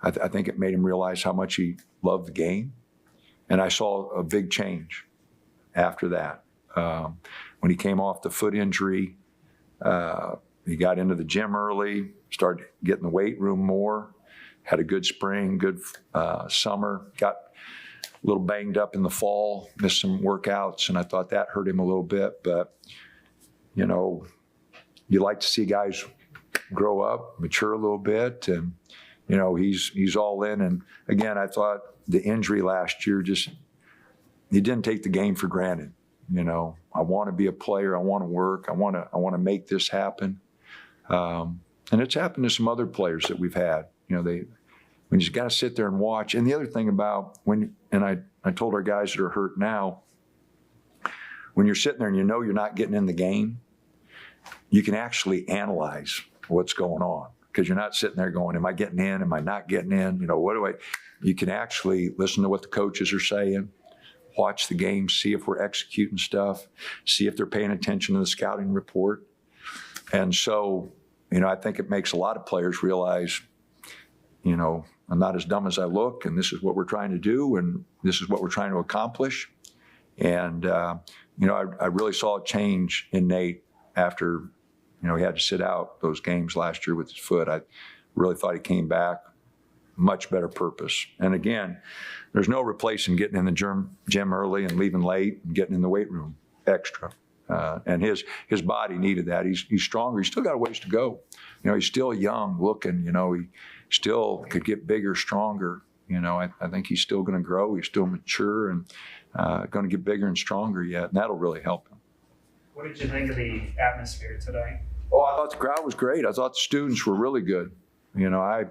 I think it made him realize how much he loved the game. And I saw a big change after that. When he came off the foot injury, he got into the gym early, started getting the weight room more, had a good spring, good summer, got a little banged up in the fall, missed some workouts, and I thought that hurt him a little bit. But, you like to see guys grow up, mature a little bit, and, he's all in. And again, I thought the injury last year he didn't take the game for granted. I want to be a player. I want to work. I want to make this happen. And it's happened to some other players that we've had. When you just got to sit there and watch. And the other thing about I told our guys that are hurt now, when you're sitting there and you're not getting in the game, you can actually analyze what's going on, because you're not sitting there going, am I getting in? Am I not getting in? You can actually listen to what the coaches are saying, watch the game, see if we're executing stuff, see if they're paying attention to the scouting report. And so, I think it makes a lot of players realize, I'm not as dumb as I look, and this is what we're trying to do, and this is what we're trying to accomplish. And, I really saw a change in Nate after, he had to sit out those games last year with his foot. I really thought he came back much better purpose. And again, there's no replacing getting in the gym early and leaving late and getting in the weight room extra. And his body needed that. He's stronger. He's still got a ways to go. He's still young looking. He still could get bigger, stronger. I think he's still going to grow. He's still mature and going to get bigger and stronger yet. And that'll really help him. What did you think of the atmosphere today? Oh, I thought the crowd was great. I thought the students were really good. I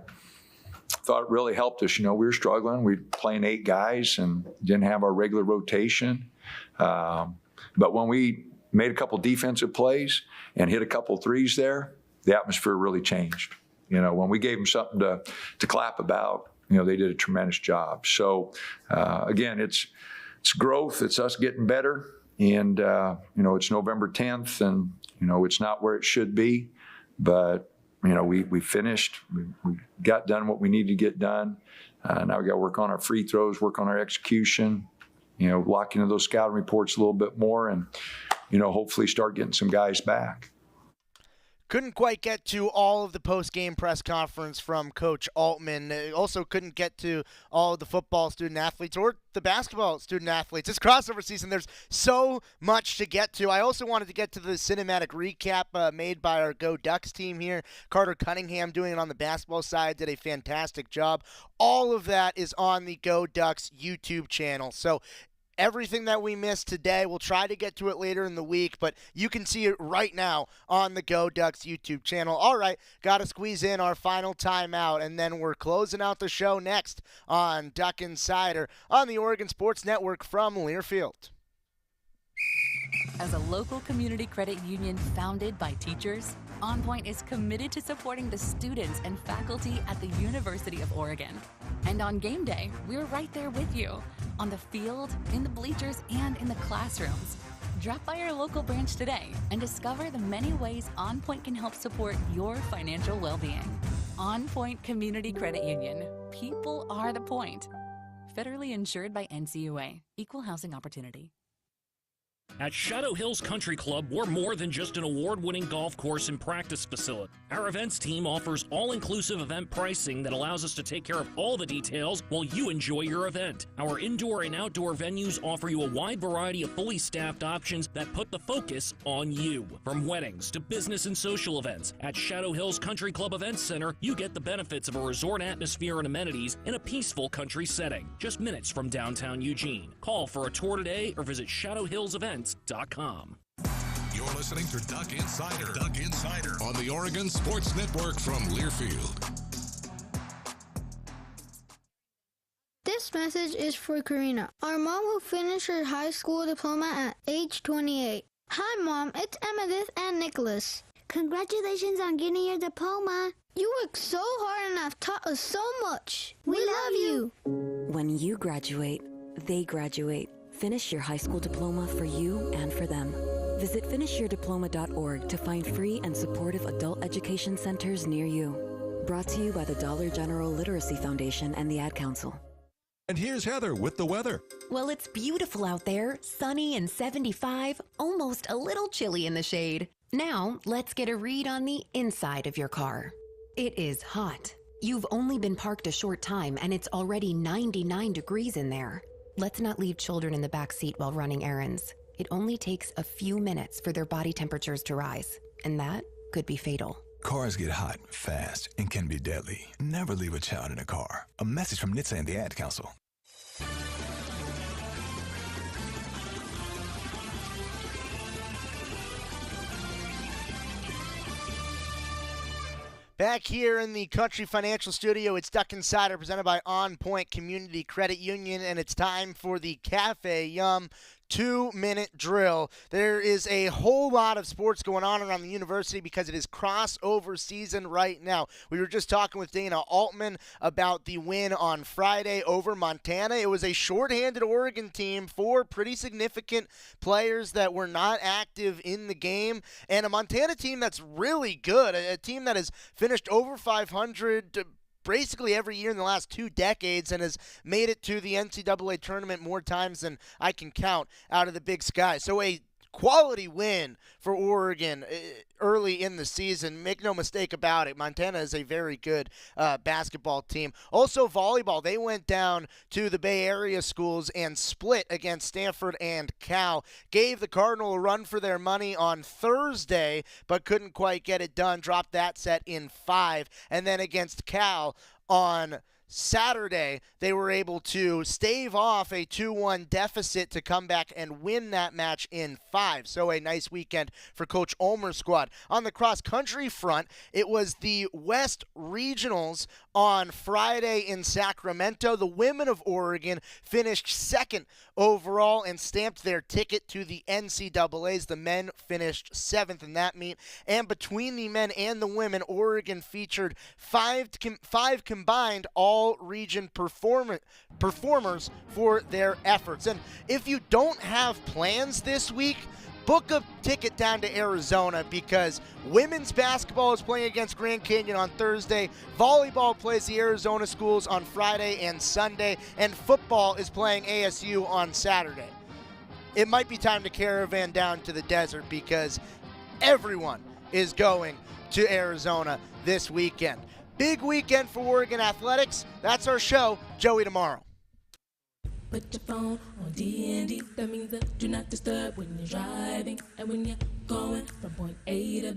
thought it really helped us. We were struggling. We were playing 8 guys and didn't have our regular rotation. But when we made a couple defensive plays and hit a couple threes there, the atmosphere really changed. When we gave them something to clap about, they did a tremendous job. So, again, it's growth. It's us getting better. And, it's November 10th, and, it's not where it should be. But, we finished. We got done what we needed to get done. Now we got to work on our free throws, work on our execution, lock into those scouting reports a little bit more, and, hopefully start getting some guys back. Couldn't quite get to all of the post-game press conference from Coach Altman. Also couldn't get to all of the football student-athletes or the basketball student-athletes. It's crossover season. There's so much to get to. I also wanted to get to the cinematic recap made by our Go Ducks team here. Carter Cunningham, doing it on the basketball side, did a fantastic job. All of that is on the Go Ducks YouTube channel. So everything that we missed today, we'll try to get to it later in the week, but you can see it right now on the Go Ducks YouTube channel. All right, got to squeeze in our final timeout, and then we're closing out the show next on Duck Insider on the Oregon Sports Network from Learfield. As a local community credit union founded by teachers, OnPoint is committed to supporting the students and faculty at the University of Oregon. And on game day, we're right there with you, on the field, in the bleachers, and in the classrooms. Drop by our local branch today and discover the many ways OnPoint can help support your financial well-being. OnPoint Community Credit Union. People are the point. Federally insured by NCUA. Equal housing opportunity. At Shadow Hills Country Club, we're more than just an award-winning golf course and practice facility. Our events team offers all-inclusive event pricing that allows us to take care of all the details while you enjoy your event. Our indoor and outdoor venues offer you a wide variety of fully staffed options that put the focus on you. From weddings to business and social events, at Shadow Hills Country Club Events Center, you get the benefits of a resort atmosphere and amenities in a peaceful country setting, just minutes from downtown Eugene. Call for a tour today or visit shadowhillsevents.com. You're listening to Duck Insider on the Oregon Sports Network from Learfield. This message is for Karina, our mom who finished her high school diploma at age 28. Hi, Mom. It's Amethyst and Nicholas. Congratulations on getting your diploma. You worked so hard and have taught us so much. We love you. When you graduate, they graduate. Finish your high school diploma for you and for them. Visit finishyourdiploma.org to find free and supportive adult education centers near you. Brought to you by the Dollar General Literacy Foundation and the Ad Council. And here's Heather with the weather. Well, it's beautiful out there, sunny and 75, almost a little chilly in the shade. Now, let's get a read on the inside of your car. It is hot. You've only been parked a short time and it's already 99 degrees in there. Let's not leave children in the back seat while running errands. It only takes a few minutes for their body temperatures to rise, and that could be fatal. Cars get hot, fast, and can be deadly. Never leave a child in a car. A message from NHTSA and the Ad Council. Back here in the Country Financial Studio, it's Duck Insider presented by OnPoint Community Credit Union, and it's time for the Cafe Yum 2-minute drill. There is a whole lot of sports going on around the university because it is crossover season right now. We were just talking with Dana Altman about the win on Friday over Montana. It was a shorthanded Oregon team, 4 pretty significant players that were not active in the game, and a Montana team that's really good, a team that has finished over 500 basically every year in the last 2 decades and has made it to the NCAA tournament more times than I can count out of the Big Sky. So a quality win for Oregon early in the season. Make no mistake about it, Montana is a very good basketball team. Also volleyball, they went down to the Bay Area schools and split against Stanford and Cal. Gave the Cardinal a run for their money on Thursday, but couldn't quite get it done. Dropped that set in 5. And then against Cal on Saturday, they were able to stave off a 2-1 deficit to come back and win that match in 5. So a nice weekend for Coach Ulmer's squad. On the cross-country front, it was the West Regionals on Friday in Sacramento. The women of Oregon finished 2nd overall and stamped their ticket to the NCAAs. The men finished 7th in that meet. And between the men and the women, Oregon featured 5 combined all-region performers for their efforts. And if you don't have plans this week, book a ticket down to Arizona because women's basketball is playing against Grand Canyon on Thursday, volleyball plays the Arizona schools on Friday and Sunday, and football is playing ASU on Saturday. It might be time to caravan down to the desert because everyone is going to Arizona this weekend. Big weekend for Oregon athletics. That's our show. Joey tomorrow. Put your phone on D&D. That means that do not disturb when you're driving and when you're going from point A to B.